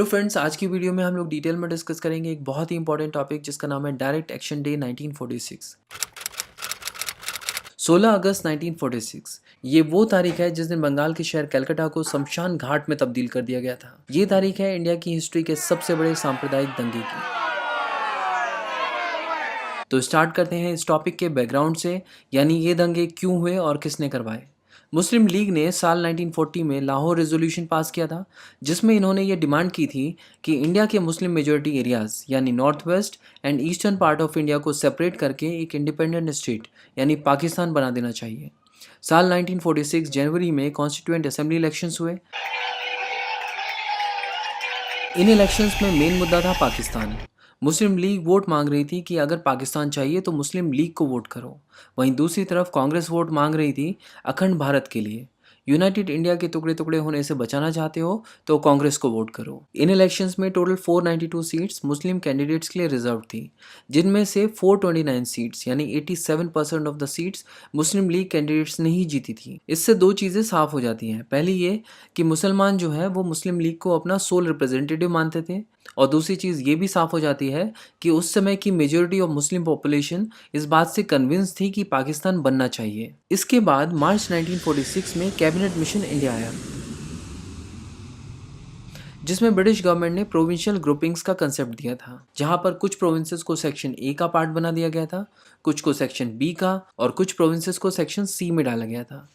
Friends, आज की video में हम लोग डिटेल में डिस्कस करेंगे एक बहुत ही इंपॉर्टेंट टॉपिक जिसका नाम है डायरेक्ट एक्शन डे 1946। 16 अगस्त 1946 ये वो तारीख है जिस दिन बंगाल के शहर कलकत्ता को शमशान घाट में तब्दील कर दिया गया था। ये तारीख है इंडिया की हिस्ट्री के सबसे बड़े सांप्रदायिक दंगे की। तो स्टार्ट करते हैं इस टॉपिक के बैकग्राउंड से, यानी ये दंगे क्यों हुए और किसने करवाए। मुस्लिम लीग ने साल 1940 में लाहौर रेजोल्यूशन पास किया था, जिसमें इन्होंने ये डिमांड की थी कि इंडिया के मुस्लिम मेजॉरिटी एरियाज यानी north west and eastern part of India को सेपरेट करके एक इंडिपेंडेंट स्टेट यानी पाकिस्तान बना देना चाहिए। साल 1946 जनवरी में कॉन्स्टिट्यूएंट असेंबली इलेक्शंस हुए। इन इलेक्शंस में मेन मुद्दा था पाकिस्तान। मुस्लिम लीग वोट मांग रही थी कि अगर पाकिस्तान चाहिए तो मुस्लिम लीग को वोट करो। वहीं दूसरी तरफ कांग्रेस वोट मांग रही थी अखंड भारत के लिए। यूनाइटेड इंडिया के टुकड़े टुकड़े होने से बचाना चाहते हो तो कांग्रेस को वोट करो। इन इलेक्शंस में टोटल 492 सीट्स मुस्लिम कैंडिडेट्स के लिए रिजर्व थी, जिनमें से 429 सीट्स यानी 87% of the seats Muslim league candidates ने ही जीती थी। इससे दो चीज़ें साफ हो जाती हैं। पहली ये कि मुसलमान जो है वो मुस्लिम लीग को अपना सोल रिप्रेजेंटेटिव मानते थे, और दूसरी चीज़ ये भी साफ हो जाती है कि उस समय की मेजॉरिटी ऑफ मुस्लिम पॉपुलेशन इस बात से कन्विंस थी कि पाकिस्तान बनना चाहिए। इसके बाद मार्च 1946 में कैबिनेट मिशन इंडिया आया, जिसमें ब्रिटिश गवर्नमेंट ने प्रोविंशियल ग्रुपिंग्स का कंसेप्ट दिया था, जहां पर कुछ प्रोविंसेस को सेक्शन ए का पार्ट बना दिया गया था, कुछ को सेक्शन बी का और कुछ प्रोविंसेस को सेक्शन सी में डाला गया था।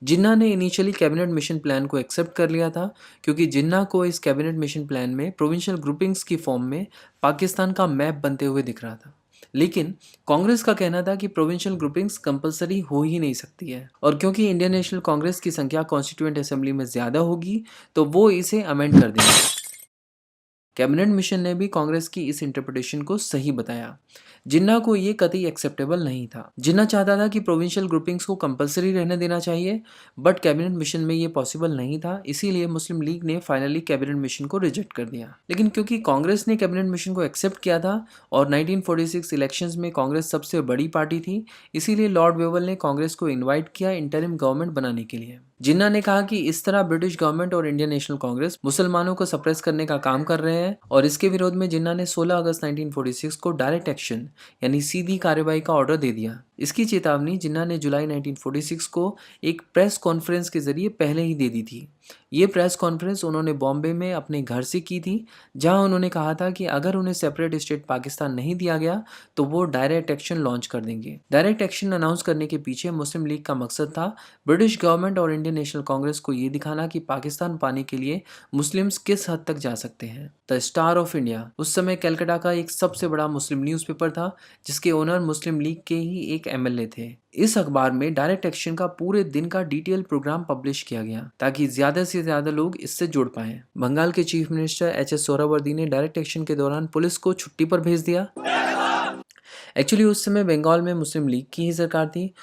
जिन्ना ने इनिशियली कैबिनेट मिशन प्लान को एक्सेप्ट कर लिया था, क्योंकि जिन्ना को इस कैबिनेट मिशन प्लान में प्रोविंशियल ग्रुपिंग्स की फॉर्म में पाकिस्तान का मैप बनते हुए दिख रहा था। लेकिन कांग्रेस का कहना था कि प्रोविंशियल ग्रुपिंग्स कंपलसरी हो ही नहीं सकती है, और क्योंकि इंडियन नेशनल कांग्रेस की संख्या कॉन्स्टिट्यूएंट असेंबली में ज़्यादा होगी तो वो इसे अमेंड कर देंगे। कैबिनेट मिशन ने भी कांग्रेस की इस इंटरप्रिटेशन को सही बताया। जिन्ना को ये कतई एक्सेप्टेबल नहीं था। जिन्ना चाहता था कि प्रोविंशियल ग्रुपिंग्स को कंपलसरी रहने देना चाहिए, बट कैबिनेट मिशन में ये पॉसिबल नहीं था, इसीलिए मुस्लिम लीग ने फाइनली कैबिनेट मिशन को रिजेक्ट कर दिया। लेकिन क्योंकि कांग्रेस ने कैबिनेट मिशन को एक्सेप्ट किया था और 1946 इलेक्शंस में कांग्रेस सबसे बड़ी पार्टी थी, इसीलिए लॉर्ड वेवल ने कांग्रेस को इन्वाइट किया इंटरिम गवर्नमेंट बनाने के लिए। जिन्ना ने कहा कि इस तरह ब्रिटिश गवर्नमेंट और इंडियन नेशनल कांग्रेस मुसलमानों को सप्रेस करने का काम कर रहे हैं, और इसके विरोध में जिन्ना ने 16 अगस्त 1946 को डायरेक्ट एक्शन यानी सीधी कार्रवाई का ऑर्डर दे दिया। इसकी चेतावनी जिन्ना ने जुलाई 1946 को एक प्रेस कॉन्फ्रेंस के जरिए पहले ही दे दी थी। ये प्रेस कॉन्फ्रेंस उन्होंने बॉम्बे में अपने घर से की थी, जहां उन्होंने कहा था कि अगर उन्हें सेपरेट स्टेट पाकिस्तान नहीं दिया गया तो वो डायरेक्ट एक्शन लॉन्च कर देंगे। डायरेक्ट एक्शन अनाउंस करने के पीछे मुस्लिम लीग का मकसद था ब्रिटिश गवर्नमेंट और इंडियन नेशनल कांग्रेस को ये दिखाना कि पाकिस्तान पाने के लिए मुस्लिम्स किस हद तक जा सकते हैं। द स्टार ऑफ इंडिया उस समय कलकत्ता का एक सबसे बड़ा मुस्लिम न्यूज़पेपर था, जिसके ओनर मुस्लिम लीग के ही एक एमएलए थे। इस अखबार में डायरेक्ट एक्शन का पूरे दिन का डिटेल प्रोग्राम पब्लिश किया गया, ताकि ज्यादा से ज्यादा लोग इससे जुड़ पाएं। बंगाल के चीफ मिनिस्टर एच.एस. सोहरावर्दी ने डायरेक्ट एक्शन के दौरान पुलिस को छुट्टी पर भेज दिया। एक्चुअली उस समय बंगाल में मुस्लिम लीग की ही सरकार थी,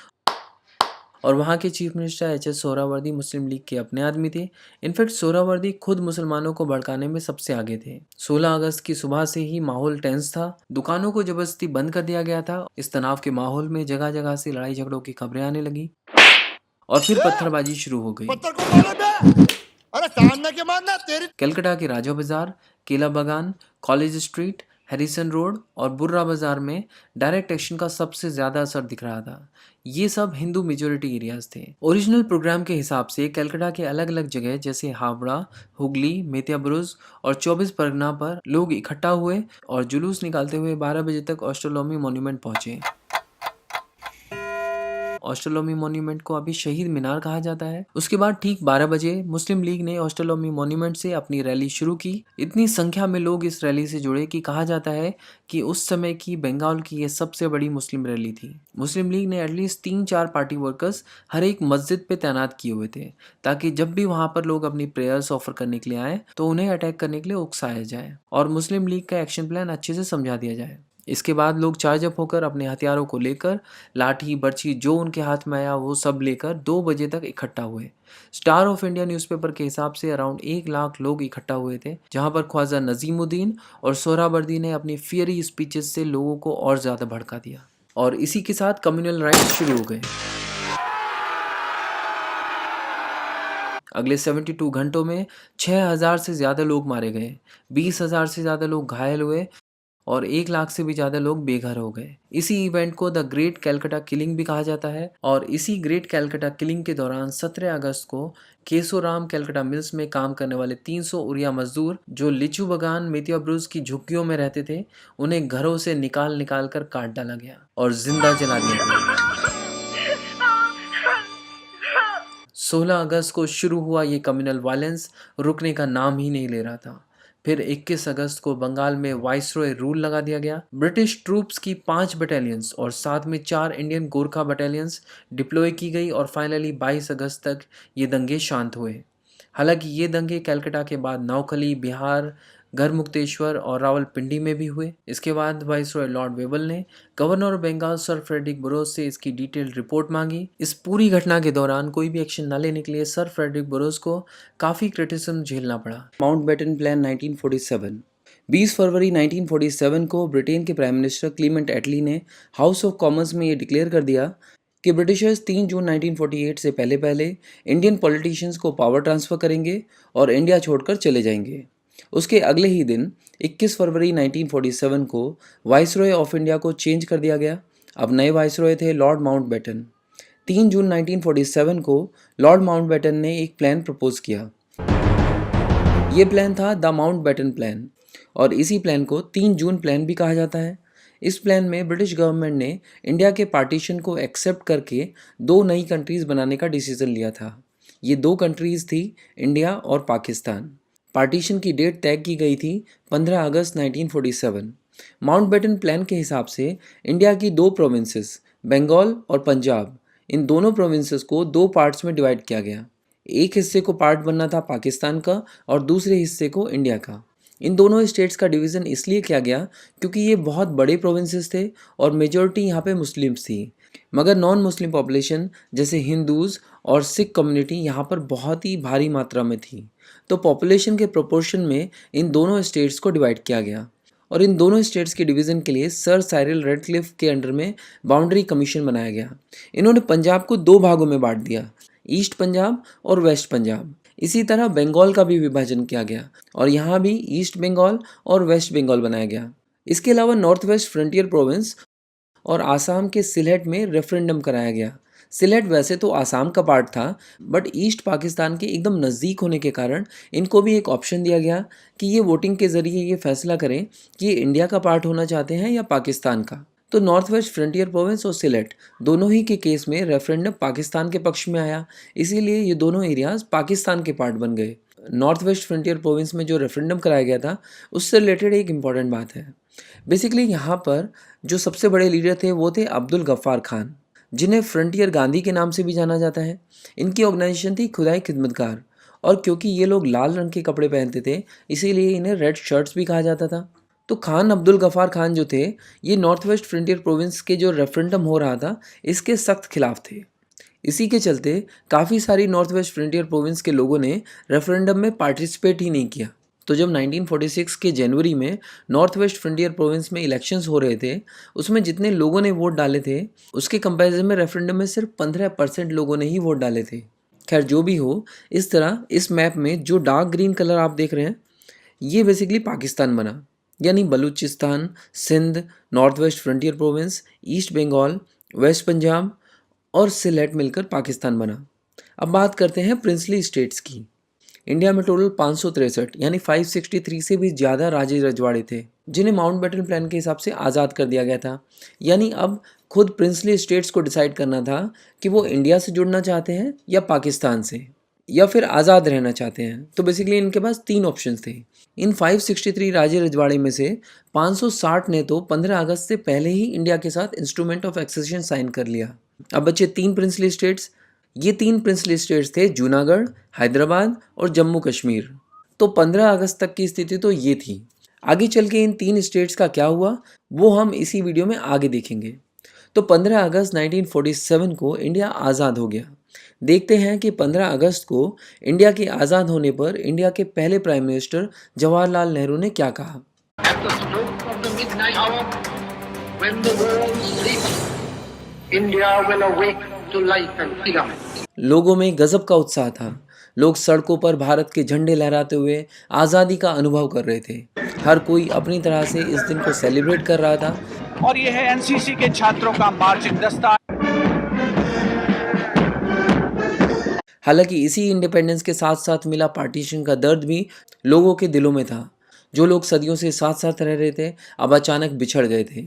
और वहाँ के चीफ मिनिस्टर एच.एस. सोहरावर्दी मुस्लिम लीग के अपने आदमी थे। इनफैक्ट सोहरावर्दी खुद मुसलमानों को भड़काने में सबसे आगे थे। 16 अगस्त की सुबह से ही माहौल टेंस था। दुकानों को जबरदस्ती बंद कर दिया गया था। इस तनाव के माहौल में जगह जगह से लड़ाई झगड़ों की खबरें आने लगी और फिर पत्थरबाजी शुरू हो गई। कलकत्ता के राजा बाजार, केला बागान, कॉलेज स्ट्रीट, हैरिसन रोड और बुर्रा बाजार में डायरेक्ट एक्शन का सबसे ज्यादा असर दिख रहा था। ये सब हिंदू मेजोरिटी एरियाज थे। ओरिजिनल प्रोग्राम के हिसाब से कलकत्ता के अलग अलग जगह जैसे हावड़ा, हुगली, मेतियाबुरुज और 24 परगना पर लोग इकट्ठा हुए और जुलूस निकालते हुए 12 बजे तक ऑस्ट्रोनॉमी मॉन्यूमेंट पहुंचे। ऑस्ट्रोनॉमी मॉन्यूमेंट को अभी शहीद मीनार कहा जाता है। उसके बाद ठीक 12 बजे मुस्लिम लीग ने ऑस्ट्रोनॉमी मॉन्यूमेंट से अपनी रैली शुरू की। इतनी संख्या में लोग इस रैली से जुड़े कि कहा जाता है कि उस समय की बंगाल की यह सबसे बड़ी मुस्लिम रैली थी। मुस्लिम लीग ने एटलीस्ट 3-4 पार्टी वर्कर्स हर एक मस्जिद पे तैनात किए हुए थे, ताकि जब भी वहां पर लोग अपनी प्रेयर्स ऑफर करने के लिए आए तो उन्हें अटैक करने के लिए उकसाया जाए और मुस्लिम लीग का एक्शन प्लान अच्छे से समझा दिया जाए। इसके बाद लोग चार्ज अप होकर अपने हथियारों को लेकर लाठी बर्छी जो उनके हाथ में आया वो सब लेकर 2 बजे तक इकट्ठा हुए। स्टार ऑफ इंडिया न्यूज़पेपर के हिसाब से अराउंड 1 लाख लोग इकट्ठा हुए थे, जहां पर ख्वाजा नजीमुद्दीन और सोहरावर्दी ने अपनी फियरी स्पीचेस से लोगों को और ज्यादा भड़का दिया, और इसी के साथ कम्युनल राइट्स शुरू हो गए। अगले 72 घंटों में 6000 से ज़्यादा लोग मारे गए, 20,000 से ज़्यादा लोग घायल हुए और 1 लाख से भी ज़्यादा लोग बेघर हो गए। इसी इवेंट को द ग्रेट कैलकाटा किलिंग भी कहा जाता है और इसी ग्रेट कैलकाटा किलिंग के दौरान 17 अगस्त को केशोराम कैलकाटा मिल्स में काम करने वाले 300 उड़िया मजदूर जो लिचू बगान मेतिया ब्रुज की झुग्गियों में रहते थे, उन्हें घरों से निकाल निकाल कर काट डाला गया और जिंदा जला दिया गया। 16 अगस्त को शुरू हुआ ये कम्युनल वायलेंस रुकने का नाम ही नहीं ले रहा था। फिर 21 अगस्त को बंगाल में वाइसरॉय रूल लगा दिया गया। ब्रिटिश ट्रूप्स की 5 बटालियंस और साथ में 4 इंडियन गोरखा बटालियंस डिप्लॉय की गई और फाइनली 22 अगस्त तक ये दंगे शांत हुए। हालांकि ये दंगे कलकत्ता के बाद नौखली, बिहार, गढ़मुक्तेश्वर और रावलपिंडी में भी हुए। इसके बाद वाइसरॉय लॉर्ड वेबल ने governor of Bengal Sir Frederick Burrows से इसकी डिटेल्ड रिपोर्ट मांगी। इस पूरी घटना के दौरान कोई भी एक्शन न लेने के लिए सर फ्रेडरिक बोरोस को काफ़ी क्रिटिसिज्म झेलना पड़ा। Mountbatten plan 1947। 20 फरवरी 1947 को ब्रिटेन के प्राइम मिनिस्टर क्लीमेंट एटली ने हाउस ऑफ कॉमन्स में ये डिक्लेयर कर दिया कि ब्रिटिशर्स 3 जून 1948 से पहले पहले इंडियन पॉलिटिशियंस को पावर ट्रांसफ़र करेंगे और इंडिया छोड़कर चले जाएंगे। उसके अगले ही दिन 21 फरवरी 1947 को वाइसरॉय ऑफ इंडिया को चेंज कर दिया गया। अब नए वाइसरॉय थे लॉर्ड माउंटबेटन। 3 जून 1947 को लॉर्ड माउंटबेटन ने एक प्लान प्रपोज किया। ये प्लान था द माउंटबेटन प्लान और इसी प्लान को 3 जून प्लान भी कहा जाता है। इस प्लान में ब्रिटिश गवर्नमेंट ने इंडिया के पार्टीशन को एक्सेप्ट करके 2 नई कंट्रीज़ बनाने का डिसीजन लिया था। ये 2 कंट्रीज़ थी इंडिया और पाकिस्तान। पार्टीशन की डेट तय की गई थी 15 अगस्त 1947। माउंटबेटन प्लान के हिसाब से इंडिया की 2 प्रोविंसेस बंगाल और पंजाब, इन दोनों प्रोविंसेस को 2 पार्ट्स में डिवाइड किया गया। एक हिस्से को पार्ट बनना था पाकिस्तान का और दूसरे हिस्से को इंडिया का। इन दोनों स्टेट्स का डिवीज़न इसलिए किया गया क्योंकि ये बहुत बड़े प्रोविंसेस थे और मेजॉरिटी यहाँ पे मुस्लिम्स थी, मगर नॉन मुस्लिम पॉपुलेशन जैसे हिंदूज़ और सिख कम्युनिटी यहाँ पर बहुत ही भारी मात्रा में थी। तो पॉपुलेशन के प्रोपोर्शन में इन दोनों स्टेट्स को डिवाइड किया गया और इन दोनों स्टेट्स के डिवीज़न के लिए सर साइरिल रेडक्लिफ के अंडर में बाउंड्री कमीशन बनाया गया। इन्होंने पंजाब को 2 भागों में बांट दिया, ईस्ट पंजाब और वेस्ट पंजाब। इसी तरह बंगाल का भी विभाजन किया गया और यहाँ भी ईस्ट बंगाल और वेस्ट बंगाल बनाया गया। इसके अलावा नॉर्थ वेस्ट फ्रंटियर प्रोविंस और आसाम के सिलहट में रेफरेंडम कराया गया। सिलहट वैसे तो आसाम का पार्ट था, बट ईस्ट पाकिस्तान के एकदम नज़दीक होने के कारण इनको भी एक ऑप्शन दिया गया कि ये वोटिंग के ज़रिए ये फैसला करें कि ये इंडिया का पार्ट होना चाहते हैं या पाकिस्तान का। तो नॉर्थ वेस्ट फ्रंटियर प्रोविंस और सिलेट दोनों ही के केस में रेफरेंडम पाकिस्तान के पक्ष में आया, इसीलिए ये दोनों एरियाज़ पाकिस्तान के पार्ट बन गए। नॉर्थ वेस्ट फ्रंटियर प्रोविंस में जो रेफरेंडम कराया गया था उससे रिलेटेड एक इम्पॉर्टेंट बात है। बेसिकली यहाँ पर जो सबसे बड़े लीडर थे वो थे अब्दुल गफ्फार खान, जिन्हें फ्रंटियर गांधी के नाम से भी जाना जाता है। इनकी ऑर्गेनाइजेशन थी खुदाई खिदमतगार और क्योंकि ये लोग लाल रंग के कपड़े पहनते थे इसीलिए इन्हें रेड शर्ट्स भी कहा जाता था। तो खान अब्दुल गफ्फार खान जो थे ये नॉर्थ वेस्ट फ्रंटियर प्रोविंस के जो रेफरेंडम हो रहा था इसके सख्त खिलाफ थे। इसी के चलते काफ़ी सारी नॉर्थ वेस्ट फ्रंटियर प्रोविंस के लोगों ने रेफरेंडम में पार्टिसिपेट ही नहीं किया। तो जब 1946 के जनवरी में नॉर्थ वेस्ट फ्रंटियर प्रोविंस में इलेक्शंस हो रहे थे, उसमें जितने लोगों ने वोट डाले थे उसके कंपैरिजन में रेफरेंडम में सिर्फ 15% लोगों ने ही वोट डाले थे। खैर जो भी हो, इस तरह इस मैप में जो डार्क ग्रीन कलर आप देख रहे हैं ये बेसिकली पाकिस्तान बना, यानी Baluchistan, Sindh, North West Frontier Province, East Bengal, West Punjab और सिलेट मिलकर पाकिस्तान बना। अब बात करते हैं प्रिंसली स्टेट्स की। इंडिया में टोटल 563 यानी 563 से भी ज़्यादा राजे रजवाड़े थे जिन्हें माउंटबेटन प्लान के हिसाब से आज़ाद कर दिया गया था। यानी अब खुद प्रिंसली स्टेट्स को डिसाइड करना था कि वो इंडिया से जुड़ना चाहते हैं या पाकिस्तान से या फिर आज़ाद रहना चाहते हैं। तो बेसिकली इनके पास 3 ऑप्शन थे। इन 563 राजे रजवाड़े में से 560 ने तो 15 अगस्त से पहले ही इंडिया के साथ इंस्ट्रूमेंट ऑफ एक्सेशन साइन कर लिया। अब बचे 3 प्रिंसली स्टेट्स। ये 3 प्रिंसली स्टेट्स थे जूनागढ़, हैदराबाद और जम्मू कश्मीर। तो 15 अगस्त तक की स्थिति तो ये थी। आगे चल के इन 3 स्टेट्स का क्या हुआ वो हम इसी वीडियो में आगे देखेंगे। तो 15 अगस्त 1947 को इंडिया आज़ाद हो गया। देखते हैं कि 15 अगस्त को इंडिया के आज़ाद होने पर इंडिया के पहले प्राइम मिनिस्टर जवाहरलाल नेहरू ने क्या कहा। At the stroke of the midnight hour, when the world sleeps, India will awake to life and freedom. लोगों में गजब का उत्साह था। लोग सड़कों पर भारत के झंडे लहराते हुए आज़ादी का अनुभव कर रहे थे। हर कोई अपनी तरह से इस दिन को सेलिब्रेट कर रहा था। और ये है एनसीसी के छात्रों का मार्चिंग दस्ता। हालांकि इसी इंडिपेंडेंस के साथ साथ मिला पार्टीशन का दर्द भी लोगों के दिलों में था। जो लोग सदियों से साथ साथ रह रहे थे, अब अचानक बिछड़ गए थे।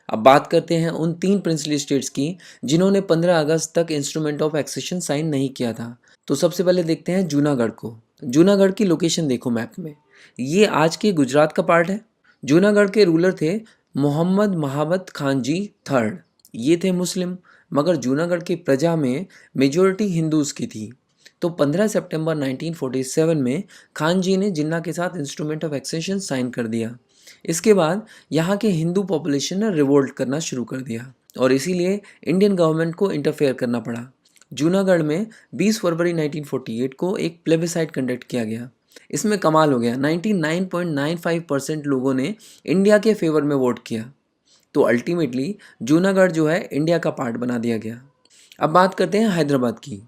अब बात करते हैं उन 3 प्रिंसली स्टेट्स की जिन्होंने 15 अगस्त तक इंस्ट्रूमेंट ऑफ एक्सेशन साइन नहीं किया था। तो सबसे पहले देखते हैं जूनागढ़ को। जूनागढ़ की लोकेशन देखो मैप में, ये आज के गुजरात का पार्ट है। जूनागढ़ के रूलर थे मोहम्मद महाबत खान जी थर्ड। ये थे मुस्लिम, मगर जूनागढ़ की प्रजा में मेजोरिटी हिंदूज की थी। तो 15 सितंबर 1947 में खान जी ने जिन्ना के साथ इंस्ट्रूमेंट ऑफ एक्सेशन साइन कर दिया। इसके बाद यहाँ के हिंदू पॉपुलेशन ने रिवोल्ट करना शुरू कर दिया और इसीलिए इंडियन गवर्नमेंट को इंटरफेयर करना पड़ा। जूनागढ़ में 20 फरवरी 1948 को एक प्लेबिसाइट कंडक्ट किया गया। इसमें कमाल हो गया, 99.95% लोगों ने इंडिया के फेवर में वोट किया। तो अल्टीमेटली जूनागढ़ जो है इंडिया का पार्ट बना दिया गया। अब बात करते हैं हैदराबाद की।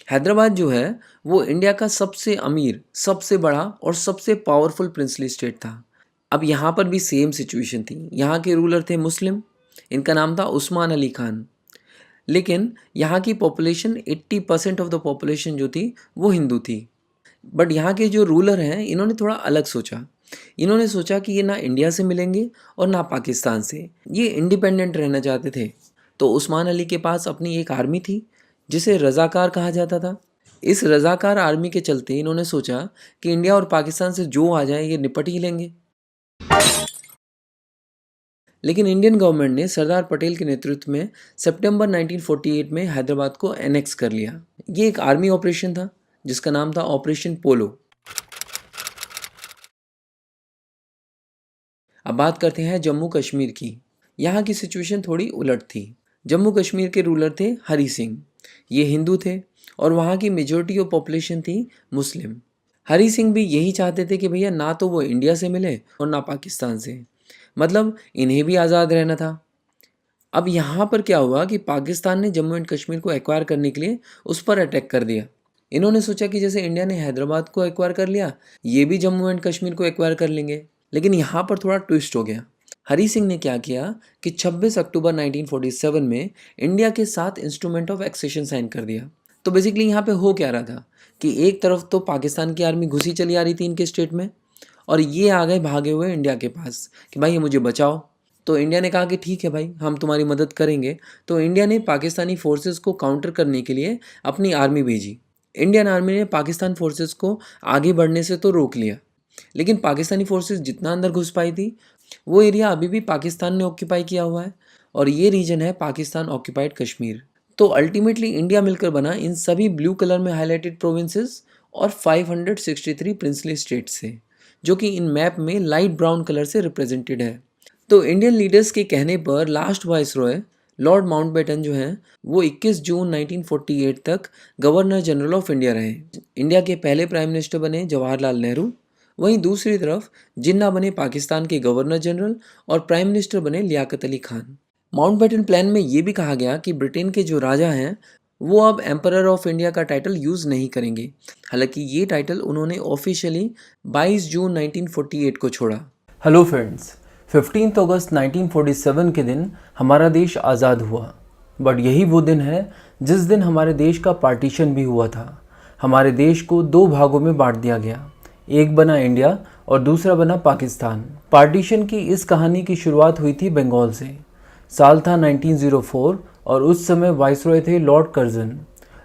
हैदराबाद जो है वो इंडिया का सबसे अमीर, सबसे बड़ा और सबसे पावरफुल प्रिंसली स्टेट था। अब यहाँ पर भी सेम सिचुएशन थी। यहाँ के रूलर थे मुस्लिम, इनका नाम था उस्मान अली खान। लेकिन यहाँ की पॉपुलेशन 80% ऑफ द पॉपुलेशन जो थी वो हिंदू थी। बट यहाँ के जो रूलर हैं इन्होंने थोड़ा अलग सोचा। इन्होंने सोचा कि ये ना इंडिया से मिलेंगे और ना पाकिस्तान से, ये इंडिपेंडेंट रहना चाहते थे। तो उस्मान अली के पास अपनी एक आर्मी थी जिसे रज़ाकार कहा जाता था। इस रज़ाकार आर्मी के चलते इन्होंने सोचा कि इंडिया और पाकिस्तान से जो आ जाए ये निपट ही लेंगे। लेकिन इंडियन गवर्नमेंट ने सरदार पटेल के नेतृत्व में सितंबर 1948 में हैदराबाद को एनेक्स कर लिया। ये एक आर्मी ऑपरेशन था जिसका नाम था ऑपरेशन पोलो। अब बात करते हैं जम्मू कश्मीर की। यहाँ की सिचुएशन थोड़ी उलट थी। जम्मू कश्मीर के रूलर थे हरी सिंह। ये हिंदू थे और वहाँ की मेजॉरिटी ऑफ पॉपुलेशन थी मुस्लिम। हरी सिंह भी यही चाहते थे कि भैया ना तो वो इंडिया से मिले और ना पाकिस्तान से, मतलब इन्हें भी आज़ाद रहना था। अब यहाँ पर क्या हुआ कि पाकिस्तान ने जम्मू एंड कश्मीर को एक्वायर करने के लिए उस पर अटैक कर दिया। इन्होंने सोचा कि जैसे इंडिया ने हैदराबाद को एक्वायर कर लिया, ये भी जम्मू एंड कश्मीर को एक्वायर कर लेंगे। लेकिन यहाँ पर थोड़ा ट्विस्ट हो गया। हरी सिंह ने क्या किया कि 26 अक्टूबर 1947 में इंडिया के साथ इंस्ट्रूमेंट ऑफ एक्सेशन साइन कर दिया। तो बेसिकली यहाँ पे हो क्या रहा था कि एक तरफ तो पाकिस्तान की आर्मी घुसी चली आ रही थी इनके स्टेट में, और ये आ गए भागे हुए इंडिया के पास कि भाई ये मुझे बचाओ। तो इंडिया ने कहा कि ठीक है भाई, हम तुम्हारी मदद करेंगे। तो इंडिया ने पाकिस्तानी फोर्सेस को काउंटर करने के लिए अपनी आर्मी भेजी। इंडियन आर्मी ने पाकिस्तान फोर्सेस को आगे बढ़ने से तो रोक लिया, लेकिन पाकिस्तानी फोर्सेस जितना अंदर घुस पाई थी वो एरिया अभी भी पाकिस्तान ने ऑक्यूपाई किया हुआ है, और ये रीजन है पाकिस्तान ऑक्यूपाइड कश्मीर। तो अल्टीमेटली इंडिया मिलकर बना इन सभी ब्लू कलर में हाईलाइटेड प्रोविंसेस और 563 प्रिंसली स्टेट से, जो कि इन मैप में लाइट ब्राउन कलर से रिप्रेजेंटेड है। तो इंडियन लीडर्स के कहने पर लास्ट वाइसरॉय लॉर्ड माउंटबेटन जो हैं वो 21 जून 1948 तक गवर्नर जनरल ऑफ इंडिया रहे। इंडिया के पहले प्राइम मिनिस्टर बने जवाहरलाल नेहरू। वहीं दूसरी तरफ जिन्ना बने पाकिस्तान के गवर्नर जनरल और प्राइम मिनिस्टर बने लियाकत अली खान। माउंटबेटन प्लान में ये भी कहा गया कि ब्रिटेन के जो राजा हैं वो अब एम्परर ऑफ इंडिया का टाइटल यूज़ नहीं करेंगे। हालांकि ये टाइटल उन्होंने ऑफिशियली 22 जून 1948 को छोड़ा। हेलो फ्रेंड्स, 15 अगस्त 1947 के दिन हमारा देश आज़ाद हुआ। बट यही वो दिन है जिस दिन हमारे देश का पार्टीशन भी हुआ था। हमारे देश को 2 भागों में बांट दिया गया, एक बना इंडिया और दूसरा बना पाकिस्तान। पार्टीशन की इस कहानी की शुरुआत हुई थी बंगाल से। साल था 1904 और उस समय वाइसरॉय थे लॉर्ड कर्जन।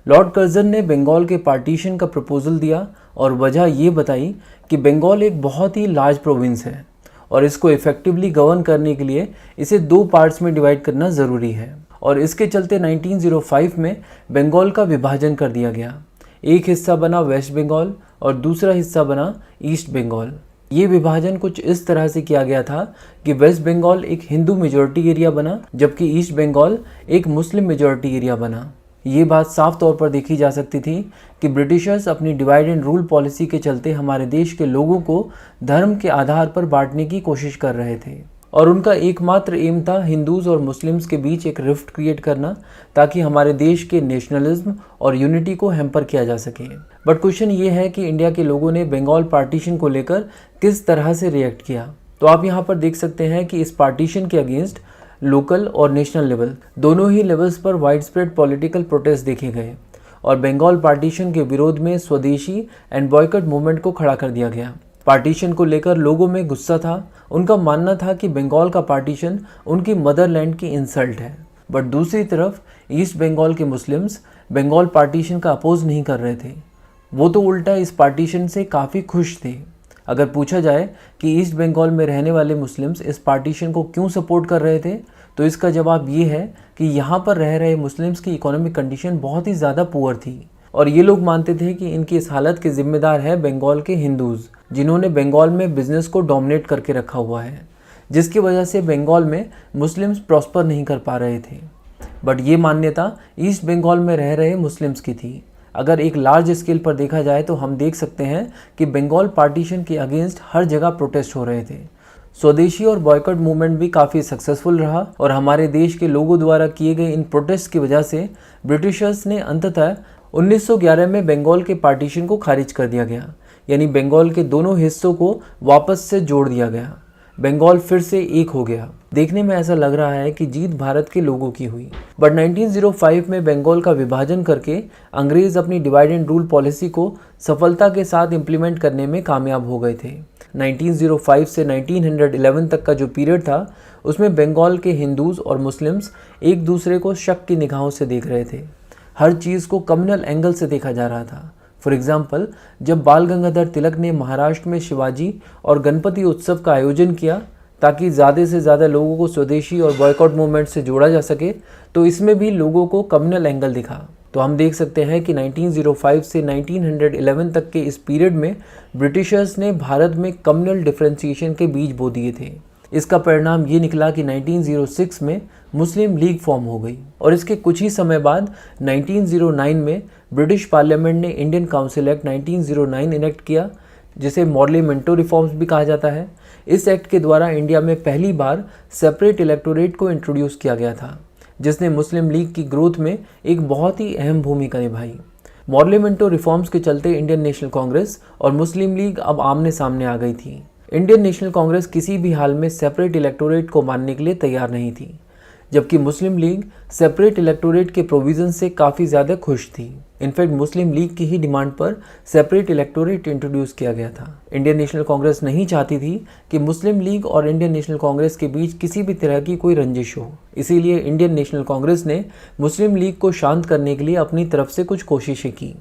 लॉर्ड कर्जन ने बंगाल के पार्टीशन का प्रपोजल दिया और वजह ये बताई कि बंगाल एक बहुत ही लार्ज प्रोविंस है और इसको इफ़ेक्टिवली गवर्न करने के लिए इसे 2 पार्ट्स में डिवाइड करना ज़रूरी है। और इसके चलते 1905 में बंगाल का विभाजन कर दिया गया। एक हिस्सा बना वेस्ट बंगाल और दूसरा हिस्सा बना ईस्ट बंगाल। ये विभाजन कुछ इस तरह से किया गया था कि वेस्ट बंगाल एक हिंदू मेजॉरिटी एरिया बना, जबकि ईस्ट बंगाल एक मुस्लिम मेजॉरिटी एरिया बना। ये बात साफ तौर पर देखी जा सकती थी कि ब्रिटिशर्स अपनी डिवाइड एंड रूल पॉलिसी के चलते हमारे देश के लोगों को धर्म के आधार पर बांटने की कोशिश कर रहे थे, और उनका एकमात्र एम था हिंदूज़ और मुस्लिम्स के बीच एक रिफ्ट क्रिएट करना, ताकि हमारे देश के नेशनलिज्म और यूनिटी को हैम्पर किया जा सके। बट क्वेश्चन ये है कि इंडिया के लोगों ने बंगाल पार्टीशन को लेकर किस तरह से रिएक्ट किया। तो आप यहाँ पर देख सकते हैं कि इस पार्टीशन के अगेंस्ट लोकल और नेशनल लेवल दोनों ही लेवल्स पर वाइड स्प्रेड पॉलिटिकल प्रोटेस्ट देखे गए और बंगाल पार्टीशन के विरोध में स्वदेशी एंड बॉयकॉट मूवमेंट को खड़ा कर दिया गया। पार्टीशन को लेकर लोगों में गुस्सा था। उनका मानना था कि बंगाल का पार्टीशन उनकी मदरलैंड की इंसल्ट है। बट दूसरी तरफ ईस्ट बंगाल के मुस्लिम्स बंगाल पार्टीशन का अपोज नहीं कर रहे थे। वो तो उल्टा इस पार्टीशन से काफ़ी खुश थे। अगर पूछा जाए कि ईस्ट बंगाल में रहने वाले मुस्लिम्स इस पार्टीशन को क्यों सपोर्ट कर रहे थे, तो इसका जवाब ये है कि यहाँ पर रह रहे मुस्लिम्स की इकोनॉमिक कंडीशन बहुत ही ज़्यादा पुअर थी और ये लोग मानते थे कि इनकी इस हालत के जिम्मेदार है बंगाल के हिंदूज़, जिन्होंने बंगाल में बिजनेस को डोमिनेट करके रखा हुआ है, जिसकी वजह से बंगाल में मुस्लिम्स प्रॉस्पर नहीं कर पा रहे थे। बट ये मान्यता ईस्ट बंगाल में रह रहे मुस्लिम्स की थी। अगर एक लार्ज स्केल पर देखा जाए तो हम देख सकते हैं कि बंगाल पार्टीशन के अगेंस्ट हर जगह प्रोटेस्ट हो रहे थे। स्वदेशी और बॉयकॉट मूवमेंट भी काफ़ी सक्सेसफुल रहा और हमारे देश के लोगों द्वारा किए गए इन प्रोटेस्ट की वजह से ब्रिटिशर्स ने अंततः 1911 में बंगाल के पार्टीशन को खारिज कर दिया गया, यानी बंगाल के दोनों हिस्सों को वापस से जोड़ दिया गया। बंगाल फिर से एक हो गया। देखने में ऐसा लग रहा है कि जीत भारत के लोगों की हुई। बट 1905 में बंगाल का विभाजन करके अंग्रेज अपनी डिवाइड एंड रूल पॉलिसी को सफलता के साथ इम्प्लीमेंट करने में कामयाब हो गए थे। 1905 से 1911 तक का जो पीरियड था उसमें बंगाल के हिंदूज और मुस्लिम्स एक दूसरे को शक की निगाहों से देख रहे थे। हर चीज़ को कम्युनल एंगल से देखा जा रहा था। फॉर एग्जाम्पल, जब बाल गंगाधर तिलक ने महाराष्ट्र में शिवाजी और गणपति उत्सव का आयोजन किया ताकि ज़्यादा से ज़्यादा लोगों को स्वदेशी और बॉयकॉट मूवमेंट से जोड़ा जा सके, तो इसमें भी लोगों को कम्युनल एंगल दिखा। तो हम देख सकते हैं कि 1905 से 1911 तक के इस पीरियड में ब्रिटिशर्स ने भारत में कम्युनल डिफ्रेंसिएशन के बीज बो दिए थे। इसका परिणाम ये निकला कि 1906 में मुस्लिम लीग फॉर्म हो गई और इसके कुछ ही समय बाद 1909 में ब्रिटिश पार्लियामेंट ने इंडियन काउंसिल एक्ट 1909 इनेक्ट किया, जिसे मॉर्ले मिंटो रिफॉर्म्स भी कहा जाता है। इस एक्ट के द्वारा इंडिया में पहली बार सेपरेट इलेक्टोरेट को इंट्रोड्यूस किया गया था, जिसने मुस्लिम लीग की ग्रोथ में एक बहुत ही अहम भूमिका निभाई। मॉर्ले मिंटो रिफॉर्म्स के चलते इंडियन नेशनल कांग्रेस और मुस्लिम लीग अब आमने सामने आ गई थी। इंडियन नेशनल कांग्रेस किसी भी हाल में सेपरेट इलेक्टोरेट को मानने के लिए तैयार नहीं थी, जबकि मुस्लिम लीग सेपरेट इलेक्टोरेट के प्रोविजन से काफ़ी ज़्यादा खुश थी। इनफैक्ट मुस्लिम लीग की ही डिमांड पर सेपरेट इलेक्टोरेट इंट्रोड्यूस किया गया था। इंडियन नेशनल कांग्रेस नहीं चाहती थी कि मुस्लिम लीग और इंडियन नेशनल कांग्रेस के बीच किसी भी तरह की कोई रंजिश हो। इसीलिए इंडियन नेशनल कांग्रेस ने मुस्लिम लीग को शांत करने के लिए अपनी तरफ से कुछ कोशिशें की।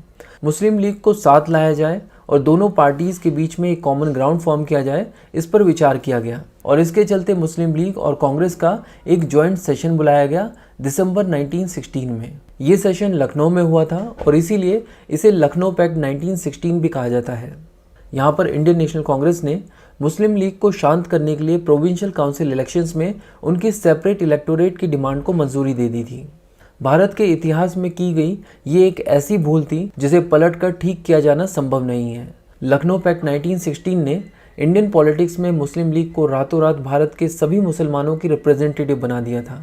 मुस्लिम लीग को साथ लाया जाए और दोनों पार्टीज़ के बीच में एक कॉमन ग्राउंड फॉर्म किया जाए, इस पर विचार किया गया और इसके चलते मुस्लिम लीग और कांग्रेस का एक जॉइंट सेशन बुलाया गया दिसंबर 1916 में। ये सेशन लखनऊ में हुआ था और इसीलिए इसे लखनऊ पैक्ट 1916 भी कहा जाता है। यहाँ पर इंडियन नेशनल कांग्रेस ने मुस्लिम लीग को शांत करने के लिए प्रोविंशियल काउंसिल इलेक्शंस में उनकी सेपरेट इलेक्टोरेट की डिमांड को मंजूरी दे दी थी। भारत के इतिहास में की गई ये एक ऐसी भूल थी जिसे पलटकर ठीक किया जाना संभव नहीं है। लखनऊ पैक्ट 1916 ने इंडियन पॉलिटिक्स में मुस्लिम लीग को रातों रात भारत के सभी मुसलमानों की रिप्रेजेंटेटिव बना दिया था।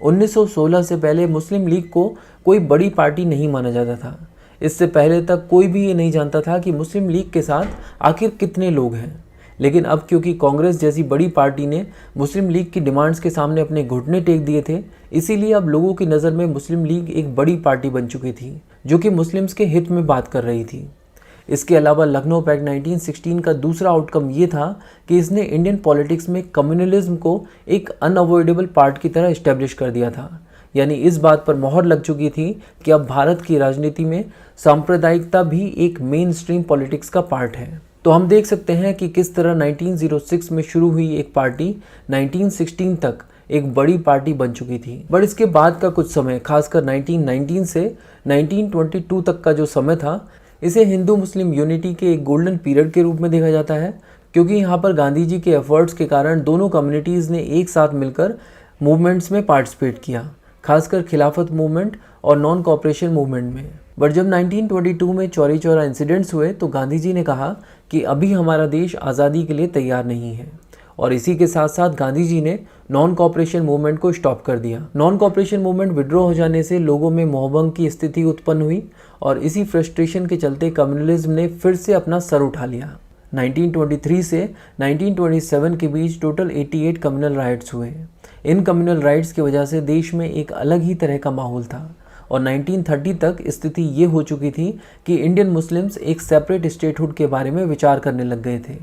1916 से पहले मुस्लिम लीग को कोई बड़ी पार्टी नहीं माना जाता था। इससे पहले तक कोई भी ये नहीं जानता था कि मुस्लिम लीग के साथ आखिर कितने लोग हैं। लेकिन अब क्योंकि कांग्रेस जैसी बड़ी पार्टी ने मुस्लिम लीग की डिमांड्स के सामने अपने घुटने टेक दिए थे, इसीलिए अब लोगों की नज़र में मुस्लिम लीग एक बड़ी पार्टी बन चुकी थी जो कि मुस्लिम्स के हित में बात कर रही थी। इसके अलावा लखनऊ पैक्ट 1916 का दूसरा आउटकम ये था कि इसने इंडियन पॉलिटिक्स में कम्युनलिज्म को एक अनअवॉइडेबल पार्ट की तरह इस्टेब्लिश कर दिया था। यानी इस बात पर मोहर लग चुकी थी कि अब भारत की राजनीति में सांप्रदायिकता भी एक मेन स्ट्रीम पॉलिटिक्स का पार्ट है। तो हम देख सकते हैं कि किस तरह 1906 में शुरू हुई एक पार्टी 1916 तक एक बड़ी पार्टी बन चुकी थी। बट इसके बाद का कुछ समय, खासकर 1919 से 1922 तक का जो समय था, इसे हिंदू मुस्लिम यूनिटी के एक गोल्डन पीरियड के रूप में देखा जाता है, क्योंकि यहाँ पर गांधी जी के एफर्ट्स के कारण दोनों कम्युनिटीज़ ने एक साथ मिलकर मूवमेंट्स में पार्टिसिपेट किया, खासकर खिलाफत मूवमेंट और नॉन कॉपरेशन मूवमेंट में। बट जब 1922 में चौरी चौरा इंसिडेंट्स हुए तो गांधी जी ने कहा कि अभी हमारा देश आज़ादी के लिए तैयार नहीं है और इसी के साथ साथ गांधी जी ने नॉन कॉपरेशन मूवमेंट को स्टॉप कर दिया। नॉन कॉपरेशन मूवमेंट विड्रॉ हो जाने से लोगों में मोहभंग की स्थिति उत्पन्न हुई और इसी फ्रस्ट्रेशन के चलते कम्युनलिज्म ने फिर से अपना सर उठा लिया। 1923 से 1927 के बीच टोटल 88 कम्युनल राइट्स हुए। इन कम्युनल राइट्स की वजह से देश में एक अलग ही तरह का माहौल था और 1930 तक स्थिति ये हो चुकी थी कि इंडियन मुस्लिम्स एक सेपरेट स्टेटहुड के बारे में विचार करने लग गए थे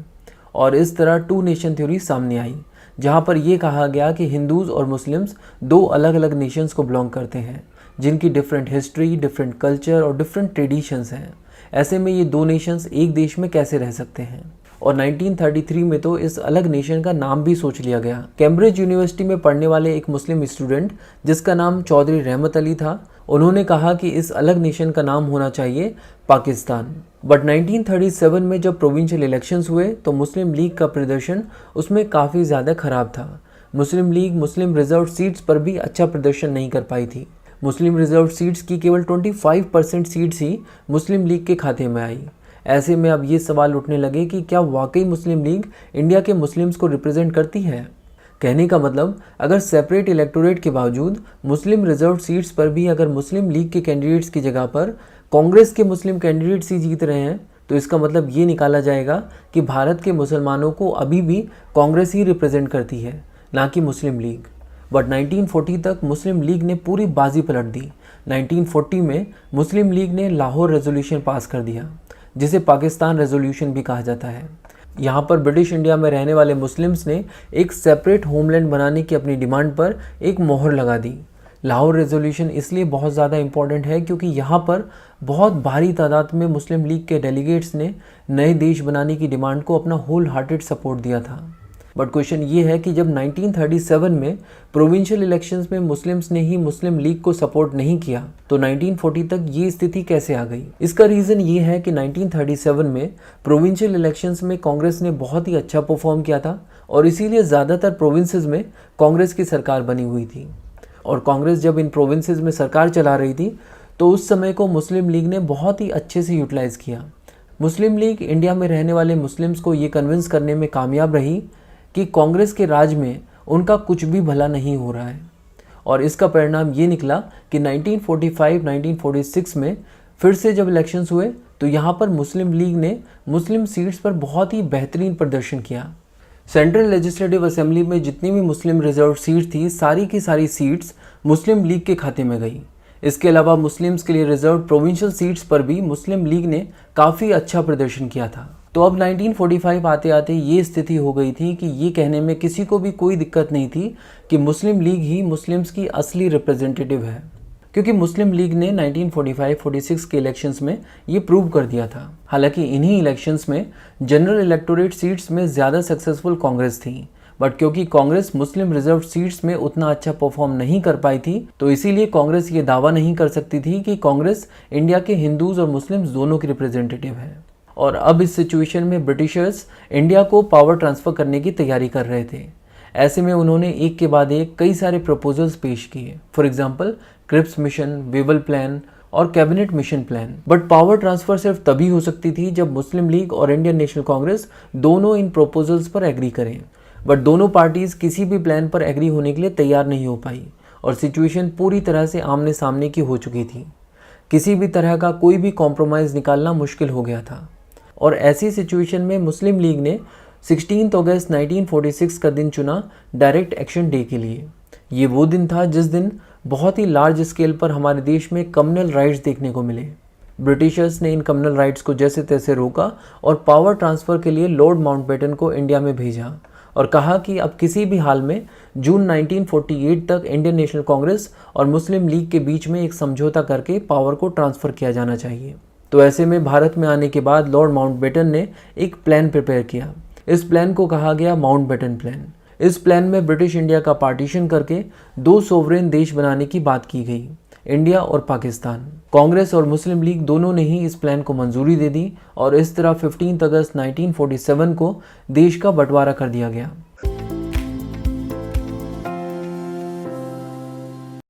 और इस तरह टू नेशन थ्योरी सामने आई, जहाँ पर यह कहा गया कि हिंदूज़ और मुस्लिम्स दो अलग अलग नेशंस को बिलोंग करते हैं जिनकी डिफरेंट हिस्ट्री, डिफरेंट कल्चर और डिफरेंट ट्रेडिशंस हैं। ऐसे में ये दो नेशंस एक देश में कैसे रह सकते हैं। और 1933 में तो इस अलग नेशन का नाम भी सोच लिया गया। कैम्ब्रिज यूनिवर्सिटी में पढ़ने वाले एक मुस्लिम स्टूडेंट जिसका नाम चौधरी रहमत अली था, उन्होंने कहा कि इस अलग नेशन का नाम होना चाहिए पाकिस्तान। बट 1937 में जब प्रोविंशियल इलेक्शंस हुए तो मुस्लिम लीग का प्रदर्शन उसमें काफ़ी ज़्यादा खराब था। मुस्लिम लीग मुस्लिम रिजर्व सीट्स पर भी अच्छा प्रदर्शन नहीं कर पाई थी। मुस्लिम रिजर्व सीट्स की केवल 25% सीट्स ही मुस्लिम लीग के खाते में आई। ऐसे में अब ये सवाल उठने लगे कि क्या वाकई मुस्लिम लीग इंडिया के मुस्लिम्स को रिप्रेजेंट करती है। कहने का मतलब, अगर सेपरेट इलेक्टोरेट के बावजूद मुस्लिम रिजर्व सीट्स पर भी अगर मुस्लिम लीग के कैंडिडेट्स की जगह पर कांग्रेस के मुस्लिम कैंडिडेट्स ही जीत रहे हैं तो इसका मतलब ये निकाला जाएगा कि भारत के मुसलमानों को अभी भी कांग्रेस ही रिप्रेजेंट करती है, ना कि मुस्लिम लीग। बट 1940 तक मुस्लिम लीग ने पूरी बाजी पलट दी। 1940 में मुस्लिम लीग ने लाहौर रेजोल्यूशन पास कर दिया, जिसे पाकिस्तान रेजोल्यूशन भी कहा जाता है। यहाँ पर ब्रिटिश इंडिया में रहने वाले मुस्लिम्स ने एक सेपरेट होमलैंड बनाने की अपनी डिमांड पर एक मोहर लगा दी। लाहौर रेजोल्यूशन इसलिए बहुत ज़्यादा इम्पॉर्टेंट है क्योंकि यहाँ पर बहुत भारी तादाद में मुस्लिम लीग के डेलीगेट्स ने नए देश बनाने की डिमांड को अपना होल हार्टेड सपोर्ट दिया था। बट क्वेश्चन ये है कि जब 1937 में प्रोविंशियल इलेक्शंस में मुस्लिम्स ने ही मुस्लिम लीग को सपोर्ट नहीं किया तो 1940 तक ये स्थिति कैसे आ गई। इसका रीज़न ये है कि 1937 में प्रोविंशियल इलेक्शंस में कांग्रेस ने बहुत ही अच्छा परफॉर्म किया था और इसीलिए ज़्यादातर प्रोविंसेस में कांग्रेस की सरकार बनी हुई थी। और कांग्रेस जब इन प्रोविंसेस में सरकार चला रही थी तो उस समय को मुस्लिम लीग ने बहुत ही अच्छे से यूटिलाइज़ किया। मुस्लिम लीग इंडिया में रहने वाले मुस्लिम्स को ये कन्विंस करने में कामयाब रही कि कांग्रेस के राज में उनका कुछ भी भला नहीं हो रहा है और इसका परिणाम ये निकला कि 1945-1946 में फिर से जब इलेक्शंस हुए तो यहाँ पर मुस्लिम लीग ने मुस्लिम सीट्स पर बहुत ही बेहतरीन प्रदर्शन किया। सेंट्रल लेजिस्लेटिव असेंबली में जितनी भी मुस्लिम रिजर्व सीट थी सारी की सारी सीट्स मुस्लिम लीग के खाते में गई। इसके अलावा मुस्लिम्स के लिए रिजर्व प्रोविंशियल सीट्स पर भी मुस्लिम लीग ने काफ़ी अच्छा प्रदर्शन किया था। तो अब 1945 आते आते ये स्थिति हो गई थी कि ये कहने में किसी को भी कोई दिक्कत नहीं थी कि मुस्लिम लीग ही मुस्लिम्स की असली रिप्रेजेंटेटिव है, क्योंकि मुस्लिम लीग ने 1945-46 के इलेक्शंस में ये प्रूव कर दिया था। हालांकि इन्हीं इलेक्शंस में जनरल इलेक्टोरेट सीट्स में ज़्यादा सक्सेसफुल कांग्रेस थी, बट क्योंकि कांग्रेस मुस्लिम रिजर्व सीट्स में उतना अच्छा परफॉर्म नहीं कर पाई थी तो इसीलिए कांग्रेस ये दावा नहीं कर सकती थी कि कांग्रेस इंडिया के हिंदूज़ और मुस्लिम्स दोनों की रिप्रेजेंटेटिव है। और अब इस सिचुएशन में ब्रिटिशर्स इंडिया को पावर ट्रांसफ़र करने की तैयारी कर रहे थे। ऐसे में उन्होंने एक के बाद एक कई सारे प्रपोजल्स पेश किए, for example Cripps mission, Wavell plan और cabinet mission plan. But power transfer सिर्फ तभी हो सकती थी जब मुस्लिम लीग और इंडियन नेशनल कांग्रेस दोनों इन प्रपोजल्स पर एग्री करें। बट दोनों पार्टीज़ किसी भी प्लान पर एग्री होने के लिए तैयार नहीं हो पाई और सिचुएशन पूरी तरह से आमने सामने की हो चुकी थी। किसी भी तरह का कोई भी कॉम्प्रोमाइज़ निकालना मुश्किल हो गया था और ऐसी सिचुएशन में मुस्लिम लीग ने 16 अगस्त 1946 का दिन चुना डायरेक्ट एक्शन डे के लिए। ये वो दिन था जिस दिन बहुत ही लार्ज स्केल पर हमारे देश में कम्युनल राइट्स देखने को मिले। ब्रिटिशर्स ने इन कम्युनल राइट्स को जैसे तैसे रोका और पावर ट्रांसफ़र के लिए लॉर्ड माउंटबेटन को इंडिया में भेजा और कहा कि अब किसी भी हाल में जून 1948 तक इंडियन नेशनल कांग्रेस और मुस्लिम लीग के बीच में एक समझौता करके पावर को ट्रांसफ़र किया जाना चाहिए। तो ऐसे में भारत में आने के बाद लॉर्ड माउंटबेटन ने एक प्लान प्रिपेयर किया। इस प्लान को कहा गया माउंटबेटन प्लान। इस प्लान में ब्रिटिश इंडिया का पार्टीशन करके दो सोवरेन देश बनाने की बात की गई, इंडिया और पाकिस्तान। कांग्रेस और मुस्लिम लीग दोनों ने ही इस प्लान को मंजूरी दे दी और इस तरह 15 अगस्त 1947 को देश का बंटवारा कर दिया गया।